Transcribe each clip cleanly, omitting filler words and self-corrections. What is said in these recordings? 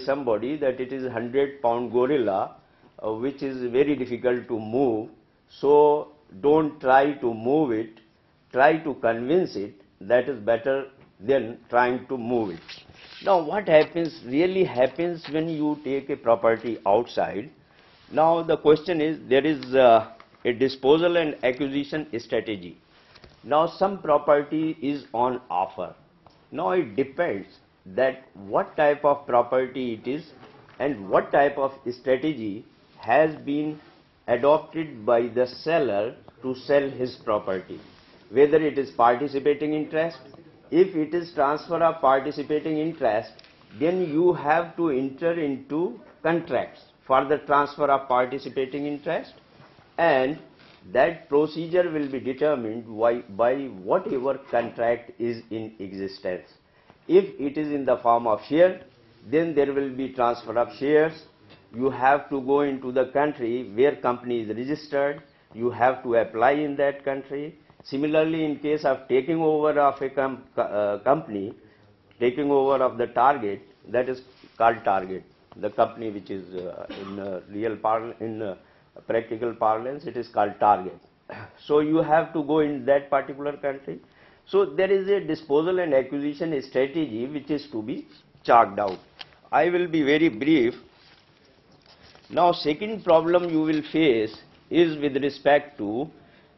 somebody that it is 100-pound gorilla, which is very difficult to move, so don't try to move it, try to convince it, that is better than trying to move it. Now what really happens when you take a property outside? Now the question is, there is a disposal and acquisition strategy. Now some property is on offer. Now it depends that what type of property it is and what type of strategy has been adopted by the seller to sell his property. Whether it is participating interest, if it is transfer of participating interest, then you have to enter into contracts for the transfer of participating interest, and that procedure will be determined by whatever contract is in existence. If it is in the form of share, then there will be transfer of shares. You have to go into the country where company is registered. You have to apply in that country. Similarly, in case of taking over of a company, taking over of the target, that is called target. The company which is in practical parlance, it is called target. So you have to go in that particular country. So there is a disposal and acquisition strategy which is to be chalked out. I will be very brief. Now second problem you will face is with respect to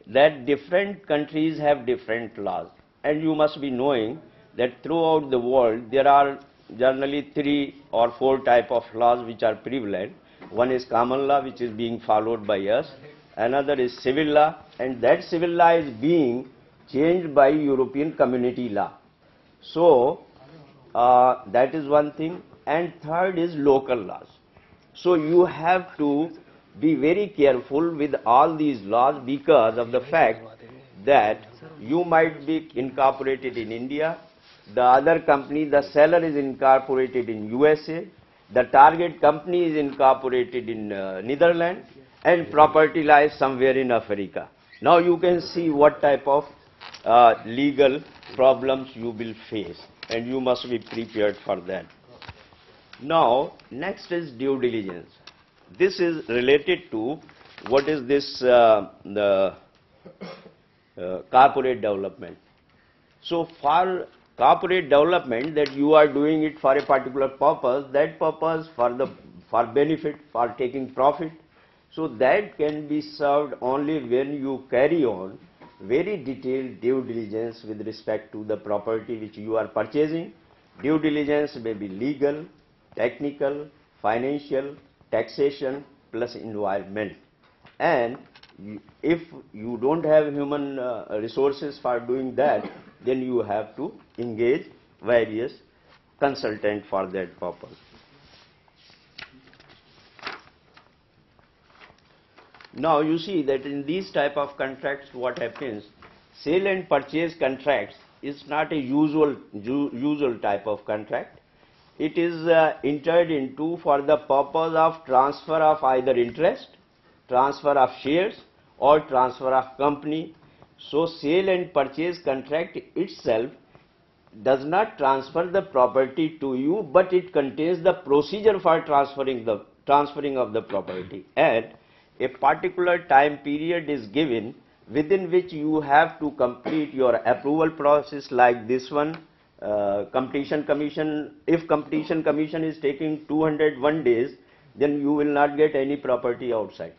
that different countries have different laws, and you must be knowing that throughout the world there are generally 3 or 4 type of laws which are prevalent. One is common law, which is being followed by us. Another is civil law, and that civil law is being changed by European Community law. So that is one thing. And third is local laws. So you have to be very careful with all these laws because of the fact that you might be incorporated in India, the other company, the seller is incorporated in USA, the target company is incorporated in Netherlands, and property lies somewhere in Africa. Now you can see what type of legal problems you will face, and you must be prepared for that. Now next is due diligence. This is related to what is this the corporate development. So for corporate development, that you are doing it for a particular purpose, that purpose for benefit, for taking profit. So that can be served only when you carry on very detailed due diligence with respect to the property which you are purchasing. Due diligence may be legal, technical, financial, taxation plus environment. And if you don't have human resources for doing that, then you have to engage various consultants for that purpose. Now you see that in these type of contracts, what happens, sale and purchase contracts is not a usual type of contract. It is entered into for the purpose of transfer of either interest, transfer of shares, or transfer of company. So sale and purchase contract itself does not transfer the property to you, but it contains the procedure for transferring of the property, and a particular time period is given within which you have to complete your approval process, like this one. Completion commission, if completion commission is taking 201 days, then you will not get any property outside.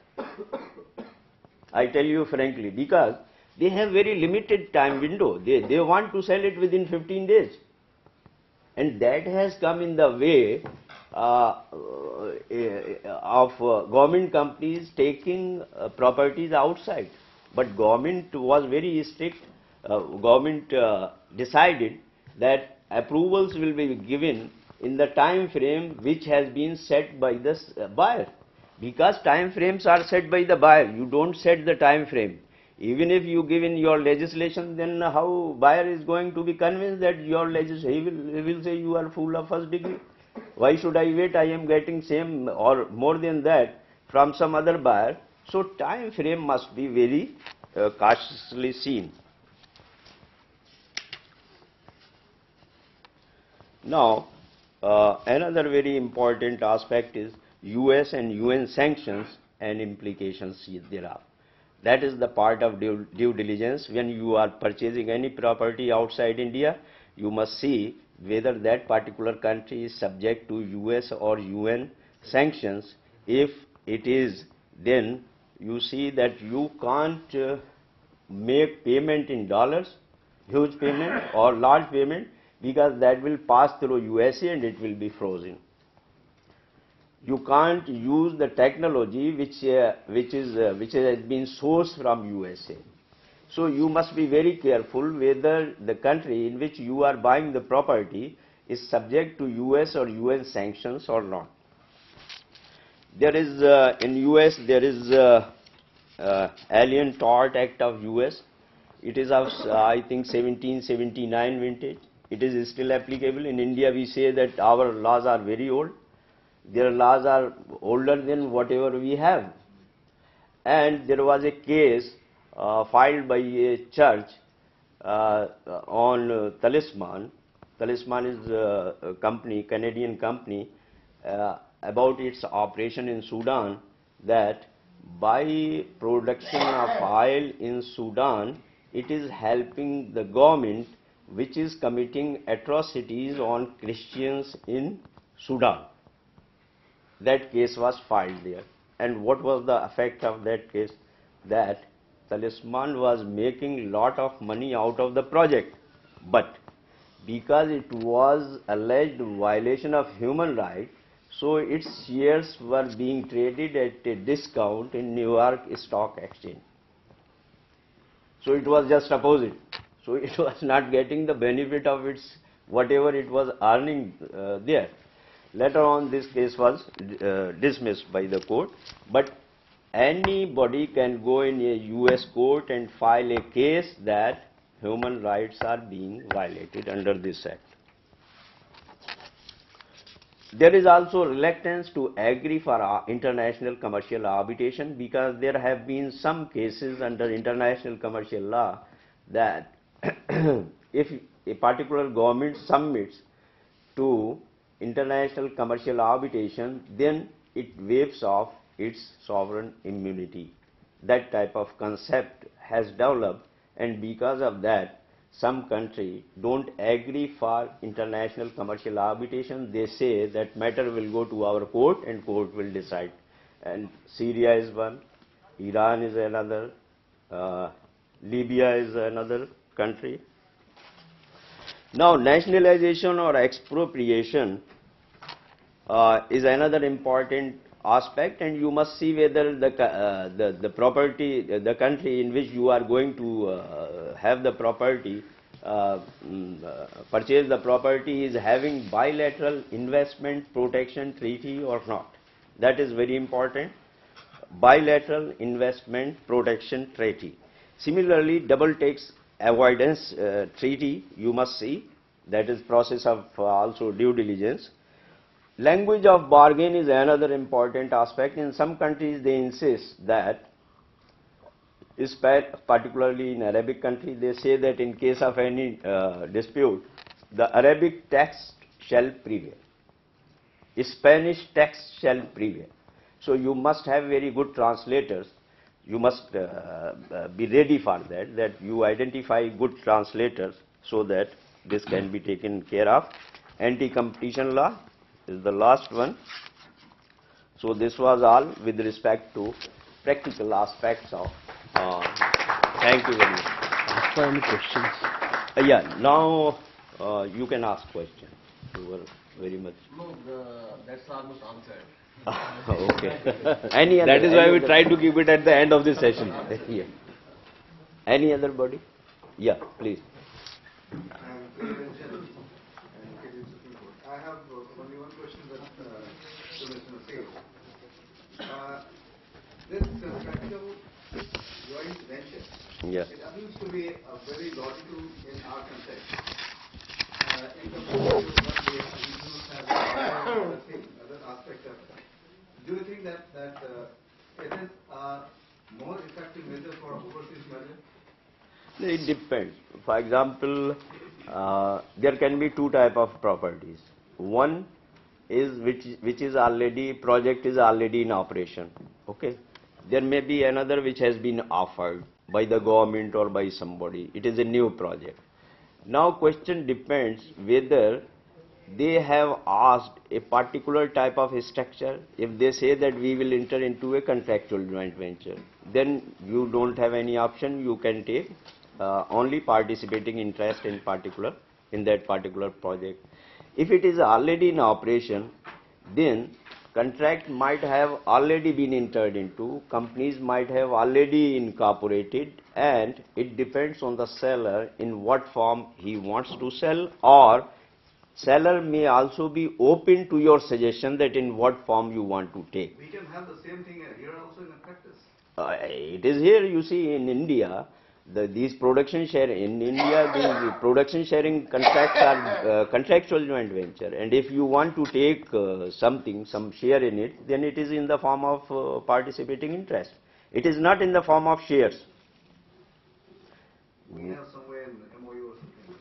I tell you frankly, because they have very limited time window. They want to sell it within 15 days. And that has come in the way of government companies taking properties outside. But government was very strict. Government decided that approvals will be given in the time frame which has been set by the buyer. Because time frames are set by the buyer, you don't set the time frame. Even if you give in your legislation, then how buyer is going to be convinced that your legislation, he will say you are full of first degree. Why should I wait? I am getting same or more than that from some other buyer. So time frame must be very cautiously seen. Now, Another very important aspect is US and UN sanctions and implications thereof. That is the part of due diligence. When you are purchasing any property outside India, you must see whether that particular country is subject to US or UN sanctions. If it is, then you see that you can't make payment in dollars, huge payment or large payment, because that will pass through USA and it will be frozen. You can't use the technology which has been sourced from USA. So you must be very careful whether the country in which you are buying the property is subject to US or UN sanctions or not. There is in US there is Alien Tort Act of US. It is of I think 1779 vintage. It is still applicable. In India we say that our laws are very old. Their laws are older than whatever we have. And there was a case filed by a church on Talisman. Talisman is a company, Canadian company, about its operation in Sudan, that by production of oil in Sudan, it is helping the government which is committing atrocities on Christians in Sudan. That case was filed there. And what was the effect of that case? That Talisman was making lot of money out of the project. But because it was alleged violation of human rights, so its shares were being traded at a discount in New York Stock Exchange. So it was just opposite. So it was not getting the benefit of its whatever it was earning there. Later on this case was dismissed by the court, but anybody can go in a US court and file a case that human rights are being violated under this act. There is also reluctance to agree for international commercial arbitration, because there have been some cases under international commercial law that if a particular government submits to international commercial arbitration, then it waives off its sovereign immunity. That type of concept has developed, and because of that, some countries don't agree for international commercial arbitration. They say that matter will go to our court and court will decide. And Syria is one, Iran is another, Libya is another country. Now, nationalization or expropriation is another important aspect, and you must see whether the property, the country in which you are going to have the property, purchase the property, is having bilateral investment protection treaty or not. That is very important. Bilateral investment protection treaty. Similarly, double tax avoidance treaty you must see. That is process of also due diligence. Language of bargain is another important aspect. In some countries they insist that, particularly in Arabic country, they say that in case of any dispute, the Arabic text shall prevail. Spanish text shall prevail. So you must have very good translators. You must be ready for that, that you identify good translators so that this can be taken care of. Anti-competition law is the last one. So this was all with respect to practical aspects of. Thank you very much. Ask for any questions? Yeah, now you can ask questions. You were very much. No, that's almost answered. Okay. That is why we try to keep it at the end of the session. Yeah. Any other body? Yeah, please. I have only one question that Commissioner said. This practical joint venture, Yeah. it appears to be a very logical in our context. In comparison to what the regionals have other aspect of it. Do you think that it is a more effective measure for overseas merger? It depends. For example, there can be two types of properties. one is which is already, project is already in operation. Okay. There may be another which has been offered by the government or by somebody. It is a new project. Now question depends whether they have asked a particular type of a structure. If they say that we will enter into a contractual joint venture, then you don't have any option. You can take only participating interest in that particular project. If it is already in operation, then contract might have already been entered into, companies might have already incorporated, and it depends on the seller in what form he wants to sell, or seller may also be open to your suggestion that in what form you want to take. We can have the same thing here also in the practice. It is here, you see, in India, these production share in India, the production sharing contracts are contractual joint venture, and if you want to take some share in it, then it is in the form of participating interest. It is not in the form of shares. We have somewhere in the MOU or something.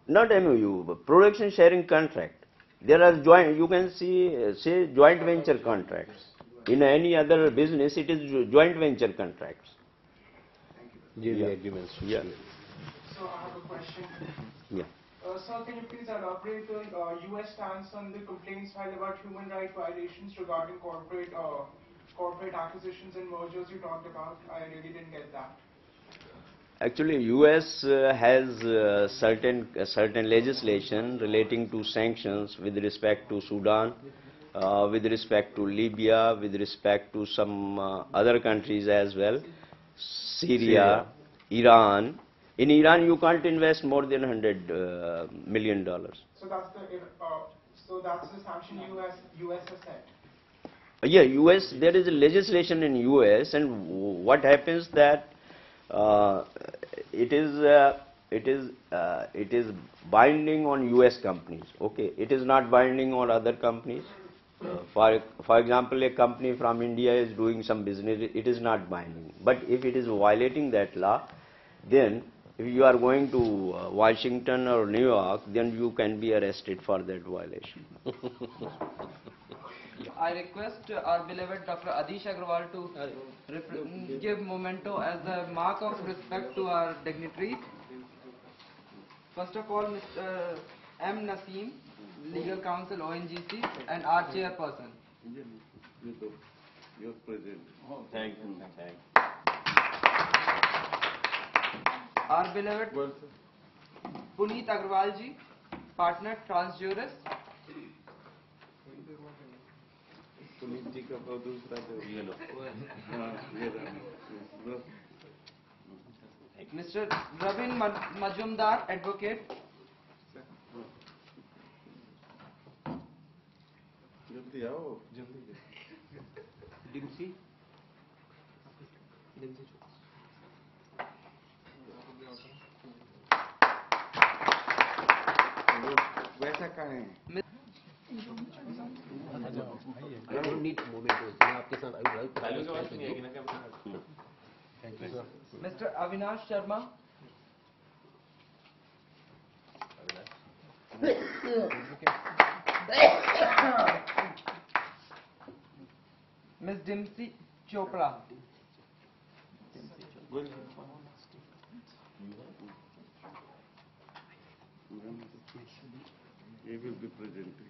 Not MOU, but production sharing contract. There are joint, you can see, say joint venture contracts. In any other business, it is joint venture contracts. JV agreements. Yeah. So I have a question. Yeah. Sir, can you please elaborate on U.S. stance on the complaints filed about human rights violations regarding corporate acquisitions and mergers you talked about? I really didn't get that. Actually, U.S. Has certain legislation relating to sanctions with respect to Sudan, with respect to Libya, with respect to some other countries as well, Syria, Iran. In Iran, you can't invest more than $100 million. So that's the sanction U.S. has set. Yeah, U.S. There is a legislation in U.S. and what happens that it is binding on U.S. companies. Okay, it is not binding on other companies. For example, a company from India is doing some business, it is not binding. But if it is violating that law, then if you are going to Washington or New York, then you can be arrested for that violation. I request our beloved Dr. Adish Agrawal to give memento as a mark of respect to our dignitaries. First of all, Mr. M. Naseem, Legal Counsel ONGC, and our chairperson. Your president. Thank you. Our beloved Puneet Agrawal ji, partner Jurists. Puneet जी का दूसरा Mr. Ravin Majumdar, advocate. जल्दी आओ जल्दी Dimsi. वैसा कहाँ है I don't need momentos. मैं आपके साथ Thank you, sir. Mr. Avinash Sharma. Ms. Dimsi Chopra. He will be presenting.